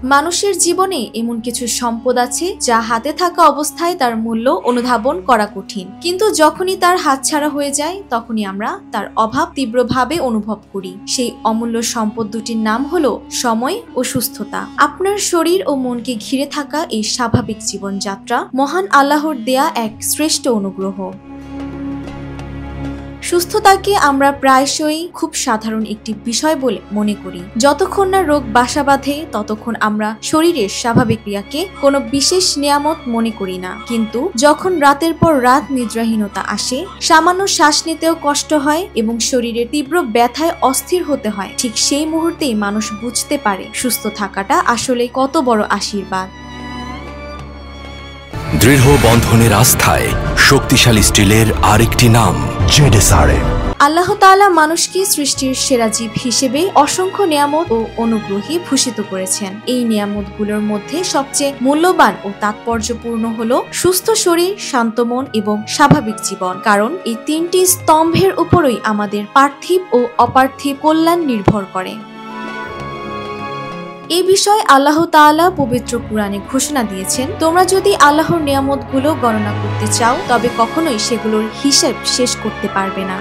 মানুষের জীবনে এমন কিছু সম্পদ আছে যা হাতে থাকা অবস্থায় তার মূল্য অনুধাবন করা কঠিন, কিন্তু যখনই তার হাতছাড়া হয়ে যায় তখনই আমরা তার অভাব তীব্রভাবে অনুভব করি। সেই অমূল্য সম্পদ দুটির নাম হলো সময় ও সুস্থতা। আপনার শরীর ও মনকে ঘিরে থাকা এই স্বাভাবিক জীবনযাত্রা মহান আল্লাহর দেয়া এক শ্রেষ্ঠ অনুগ্রহ। সুস্থতাকে আমরা প্রায়শই খুব সাধারণ একটি বিষয় বলে মনে করি। যতক্ষণ না রোগ বাসা বাঁধে ততক্ষণ আমরা শরীরের স্বাভাবিক ক্রিয়াকে কোনো বিশেষ নিয়ামত মনে করি না, কিন্তু যখন রাতের পর রাত নিদ্রাহীনতা আসে, সামান্য শ্বাস নিতেও কষ্ট হয় এবং শরীরের তীব্র ব্যথায় অস্থির হতে হয়, ঠিক সেই মুহূর্তেই মানুষ বুঝতে পারে সুস্থ থাকাটা আসলে কত বড় আশীর্বাদ। দৃঢ় বন্ধনের আস্থায় শক্তিশালী স্টিলের আরেকটি নাম জেডএসআরএম। আল্লাহ তাআলা মানুষকে সৃষ্টির সেরা জীব হিসেবে অসংখ্য নিয়ামত ও অনুগ্রহে ভূষিত করেছেন। এই নিয়ামতগুলোর মধ্যে সবচেয়ে মূল্যবান ও তাৎপর্যপূর্ণ হলো সুস্থ শরীর, শান্ত মন এবং স্বাভাবিক জীবন, কারণ এই তিনটি স্তম্ভের উপরই আমাদের পার্থিব ও অপার্থিব কল্যাণ নির্ভর করে। এই বিষয়ে আল্লাহ তাআলা পবিত্র কুরআনে ঘোষণা দিয়েছেন, তোমরা যদি আল্লাহর নিয়ামতগুলো গণনা করতে চাও তবে কখনোই সেগুলোর হিসেব শেষ করতে পারবে না।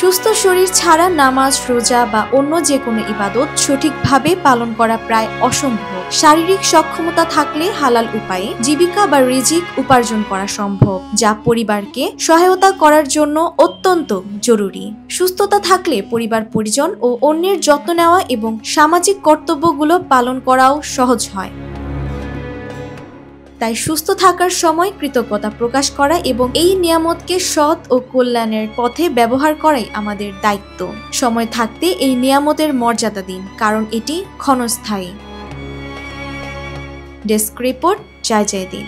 সুস্থ শরীর ছাড়া নামাজ, রোজা বা অন্য যে কোনো ইবাদত সঠিকভাবে পালন করা প্রায় অসম্ভব। শারীরিক সক্ষমতা থাকলে হালাল উপায়ে জীবিকা বা রিজিক উপার্জন করা সম্ভব, যা পরিবারকে সহায়তা করার জন্য অত্যন্ত জরুরি। সুস্থতা থাকলে পরিবার পরিজন ও অন্যের যত্ন নেওয়া এবং সামাজিক কর্তব্যগুলো পালন করাও সহজ হয়। তাই সুস্থ থাকার সময় কৃতজ্ঞতা প্রকাশ করা এবং এই নিয়ামতকে সৎ ও কল্যাণের পথে ব্যবহার করাই আমাদের দায়িত্ব। সময় থাকতে এই নিয়ামতের মর্যাদা দিন, কারণ এটি ক্ষণস্থায়ী। ডেস্ক রিপোর্ট, জয় জয় দিন।